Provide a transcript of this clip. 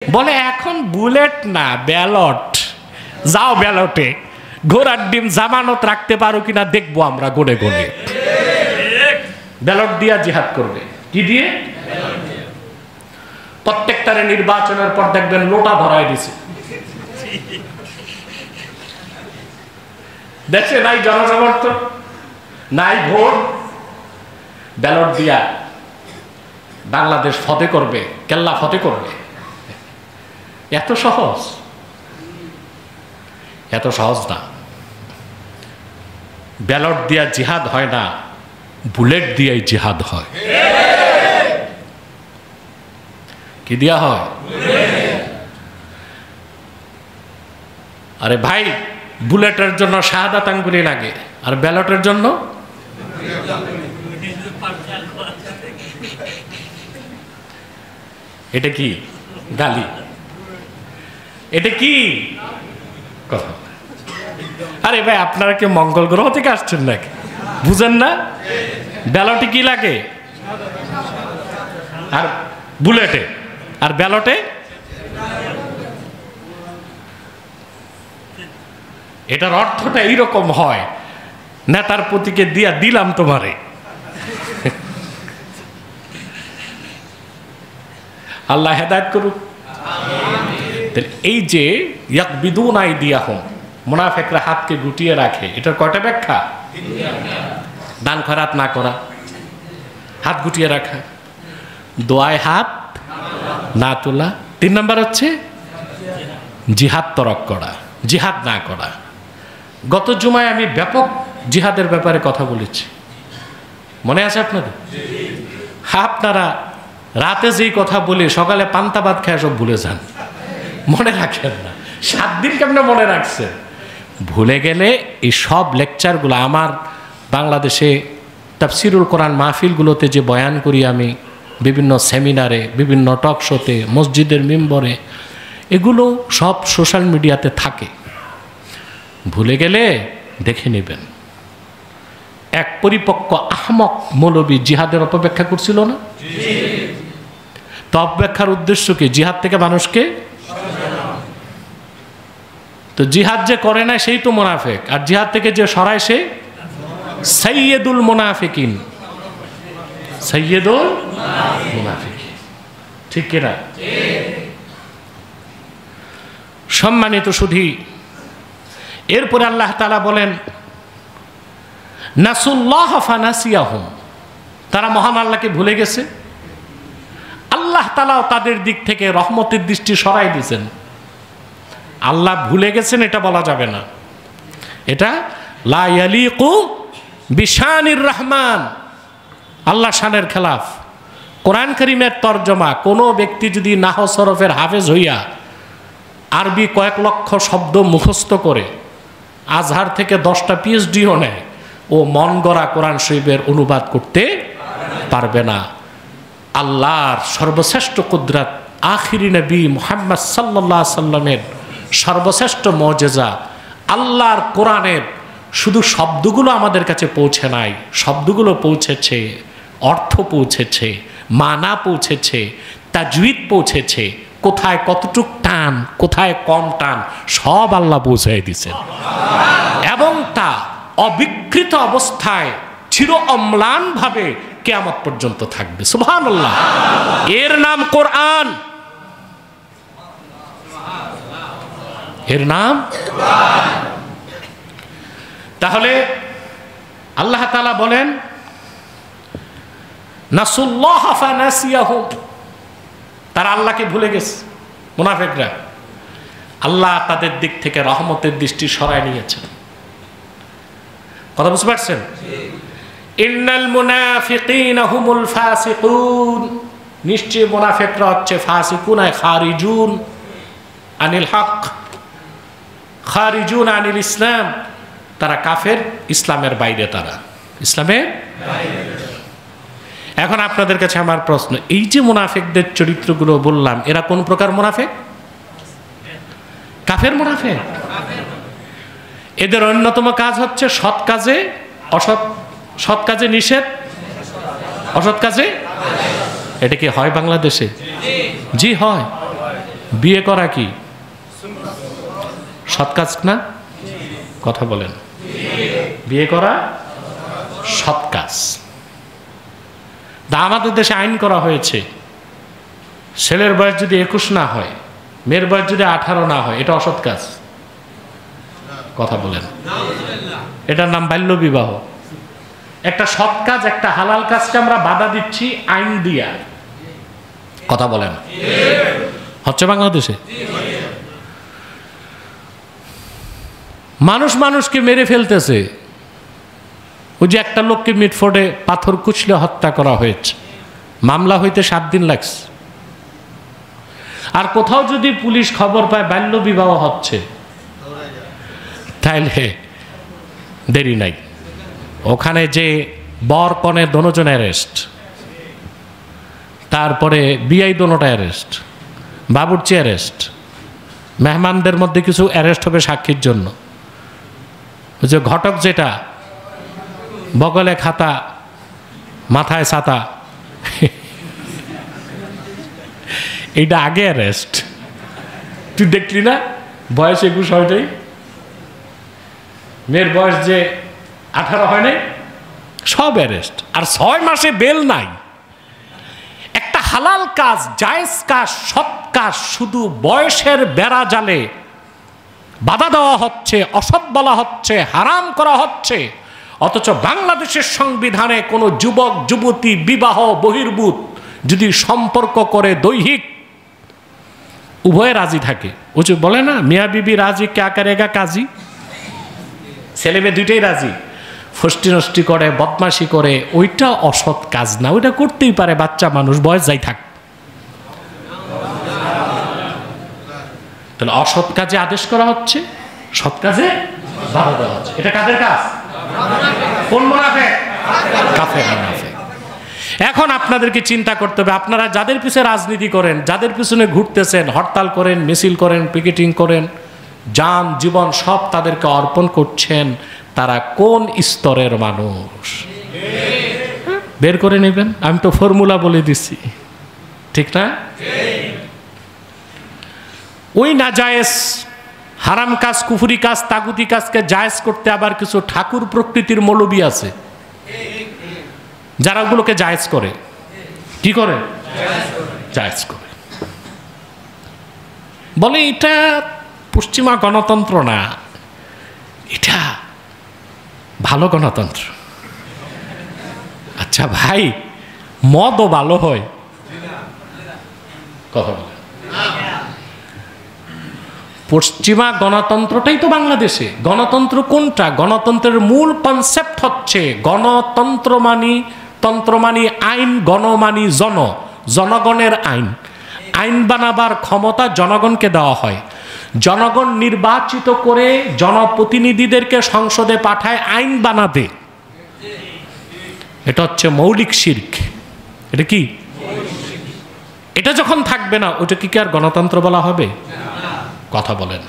বলে এখন বুলেট না ব্যালট, যাও ব্যালটে ঘোড়ার ডিম জামানত রাখতে পারো কিনা দেখবো আমরা গনে গনে। ব্যালট দিয়া জিহাদ করবে। কি দিয়ে? প্রত্যেকটারে নির্বাচনের পর দেখবেন লোটা ধরায় দিছে। দেশে নাই জনসমর্থন, নাই ভোট, ব্যালট দিয়া বাংলাদেশ ফতে করবে, কেল্লা ফতে করবে। এত সহজ? এত সহজ না। ব্যালট দিয়া জিহাদ হয় না, বুলেট দিয়াই জিহাদ হয়। কি দিয়া হয়? আরে ভাই, বুলেটের জন্য শাহাদাত আঙ্গুলি লাগে, আর ব্যালটের জন্য এটা কি গালি? এটা কি কথা? আরে ভাই, আপনারা কি মঙ্গল গ্রহ থেকে আসছেন নাকি? বুঝেন না? ব্যালটে কি লাগে? আর বুলেটে আর ব্যালটে এটার অর্থটা এইরকম হয়, নেতার প্রতীকে দিয়া দিলাম তোমারে। আল্লাহ হেদায়েত করুক। এই যে ইয়াকবিদুন আইদিয়াহুম, মুনাফিকরা হাতকে গুটিয়ে রাখে, এটার কয়টা ব্যাখ্যা? দান খয়রাত না করা, হাত গুটিয়ে রাখা, দোয়ায় হাত না তোলা। 3 নাম্বার হচ্ছে জিহাদ তরক করা, জিহাদ না করা। গত জুমায় আমি ব্যাপক জিহাদের ব্যাপারে কথা বলেছি, মনে আছে আপনাদের? আপনারা রাতে যেই কথা বলে সকালে পান্তা ভাত খেয়ে সব ভুলে যান, মনে রাখেন না। 7 দিন কেমনে মনে রাখছেন? ভুলে গেলে এই সব লেকচারগুলো আমার বাংলাদেশে তাফসিরুল কোরআন মাহফিলগুলোতে যে বয়ান করি আমি, বিভিন্ন সেমিনারে, বিভিন্ন টক শোতে, মসজিদের মিম্বরে, এগুলো সব সোশ্যাল মিডিয়াতে থাকে। ভুলে গেলে দেখে নেবেন। এক পরিপক্ক আহমক মৌলবী জিহাদের অপব্যাখ্যা করছিল না? তো অপব্যাখ্যার উদ্দেশ্য কি? জিহাদ থেকে মানুষকে, তো জিহাদ যে করে না সেই তো মুনাফিক, আর জিহাদ থেকে যে সরায় সে সাইয়্যিদুল মুনাফিকিন, সাইয়্যিদুল মুনাফিকিন। ঠিক কিনা? সম্মানিত সুধী, এরপরে আল্লাহ তাআলা বলেন নাসুল্লাহ ফানাসিয়াহুম, তারা মহান আল্লাহকে ভুলে গেছে। আল্লাহ তাআলাও তাদের দিক থেকে রহমতের দৃষ্টি সরাই দিয়েছেন। আল্লাহ ভুলে গেছেন এটা বলা যাবে না, এটা লা ইয়ালিকু বিশানির রহমান, আল্লাহ শানের খেলাফ। কোরআন কারীমের তরজমা, কোনো ব্যক্তি যদি নাহও সরফের হাফেজ হইয়া আরবি কয়েক লক্ষ শব্দ মুখস্থ করে, আজহার থেকে 10টা পিএইচডিও নেয়, ও মন গড়া কোরআন শরীফের অনুবাদ করতে পারবে না। আল্লাহর সর্বশ্রেষ্ঠ কুদরত, আখিরি নবী মুহাম্মদ সাল্লাল্লাহু আলাইহি সাল্লামের সর্বশ্রেষ্ঠ মুজিজা, আল্লাহর কোরআনের শুধু শব্দগুলো আমাদের কাছে পৌঁছে নাই, শব্দগুলো পৌঁছেছে, অর্থ পৌঁছেছে, মানা পৌঁছেছে, তাজউইদ পৌঁছেছে, কোথায় কতটুক টান, কোথায় কম টান, সব আল্লাহ পৌঁছাই দিয়েছেন। এবং তা অবিকৃত অবস্থায় চির অম্লান ভাবে কিয়ামত পর্যন্ত থাকবে। সুবহানাল্লাহ। এর নাম কোরআন, এর নাম কোরআন। তাহলে আল্লাহ তাআলা বলেন নাসুল্লাহ ফানাসিয়াহুম, তারা আল্লাহকে ভুলে গেছে। মুনাফিকরা, আল্লাহ তাদের দিক থেকে রহমতের দৃষ্টি সরায় নিয়েছেন। কথা বুঝতে পারছেন? ইন্নাল মুনাফিকিনা হুমুল ফাসিকুন, নিশ্চয় মুনাফিকরা হচ্ছে ফাসিকুন, আয় খারিজুন আনিল হক, খারিজুন আনিল ইসলাম, তারা কাফের, ইসলামের বাইরে, তারা ইসলামের বাইরে। এখন আপনাদের কাছে আমার প্রশ্ন, এই যে মুনাফিকদের চরিত্রগুলো বললাম, এরা কোন প্রকার মুনাফিক? কাফের মুনাফিক। এদের অন্যতম কাজ হচ্ছে সৎ কাজে অসৎ, সৎ কাজে নিষেধ, অসৎ কাজে। এটা কি হয় বাংলাদেশে? জি হয়। বিয়ে করা কি সৎ কাজ না? কথা বলেন। বিয়ে করা সৎ কাজ। আমাদের দেশে আইন করা হয়েছে, ছেলের বয়স যদি 21 না হয়, মেয়ের বয়স যদি 18 না হয়, এটা অসৎ কাজ। কথা বলেন। এটার নাম বাল্য বিবাহ। একটা সৎ কাজ, একটা হালাল কাজকে আমরা বাধা দিচ্ছি আইন দিয়া। কথা বলেন। হচ্ছে বাংলাদেশে। মানুষ মানুষকে মেরে ফেলতেছে। ওই যে একটা লোককে মিটফোর্ডে পাথর কুচলে হত্যা করা হয়েছে, মামলা হইতে 7 দিন লাগছে। আর কোথাও যদি পুলিশ খবর পায় বাল্য বিবাহ হচ্ছে, তাইলে দেরি নাই, ওখানে যে বর কনে দোনোজন অ্যারেস্ট, তারপরে বিআই দোনোটা অ্যারেস্ট, বাবুর্চি অ্যারেস্ট, মেহমানদের মধ্যে কিছু অ্যারেস্ট হবে সাক্ষীর জন্য। ওই যে ঘটক যেটা বগলে খাতা মাথায় ছাতা, এইটা আগে অ্যারেস্ট। তুই দেখলি না বয়স 21 হয় নাই, মেয়ের বয়স যে 18 হয় নাই, সব অ্যারেস্ট। আর 6 মাসে বেল নাই। একটা হালাল কাজ, জায়েজ কাজ, সৎ কাজ শুধু বয়সের বেড়া জালে বাধা দেওয়া হচ্ছে, অসৎ বলা হচ্ছে, হারাম করা হচ্ছে। অথচ বাংলাদেশের সংবিধানে কোনো যুবক যুবতী বিবাহ বহির্ভূত যদি সম্পর্ক করে দৈহিক, উভয়ে রাজি থাকে। ও যে বলে না মিয়া বিবি রাজি ক্যা করেগা কাজী, ছেলে মেয়ে দুইটাই রাজি। ফষ্টি নষ্টি করে, বদমাশি করে, ওইটা অসৎ কাজ না। ওইটা করতেই পারে বাচ্চা মানুষ, বয়স যাই থাক। তাহলে অসৎ কাজে আদেশ করা হচ্ছে, সৎ কাজে বাধা দেওয়া হচ্ছে। এটা কাদের কাজ? কোন মুনাফিক? কাফের মুনাফিক। এখন আপনাদেরকে চিন্তা করতে হবে, আপনারা যাদের পিছনে রাজনীতি করেন, যাদের পিছনে ঘুরতেছেন, হরতাল করেন, মিছিল করেন, পিকেটিং করেন, জান জীবন সব তাদেরকে অর্পণ করছেন, তারা কোন স্তরের মানুষ বের করে নেবেন। আমি তো ফর্মুলা বলে দিচ্ছি, ঠিক না? ওই নাজায়েজ হারাম কাজ, কুফরি কাজ, তাগুতি কাজকে জায়েজ করতে আবার কিছু ঠাকুর প্রকৃতির মৌলবী আছে, যারা ওগুলোকে জায়েজ করে। কি করে? জায়েজ করে। বলে এটা পশ্চিমা গণতন্ত্র না, এটা ভালো গণতন্ত্র। আচ্ছা ভাই, মদও ভালো হয়? কথা বলে। পশ্চিমা গণতন্ত্রটাই তো বাংলাদেশে। গণতন্ত্র কোনটা? গণতন্ত্রের মূল কনসেপ্ট হচ্ছে গণতন্ত্র মানি, তন্ত্র মানি আইন, গণ মানি জন, জনগণের আইন। আইন বানাবার ক্ষমতা জনগণকে দেওয়া হয়। জনগণ নির্বাচিত করে জনপ্রতিনিধিদেরকে সংসদে পাঠায় আইন বানাতে। এটা হচ্ছে মৌলিক শিরক। এটা কি? এটা যখন থাকবে না, ওটা কি আর গণতন্ত্র বলা হবে? কথা বলেন।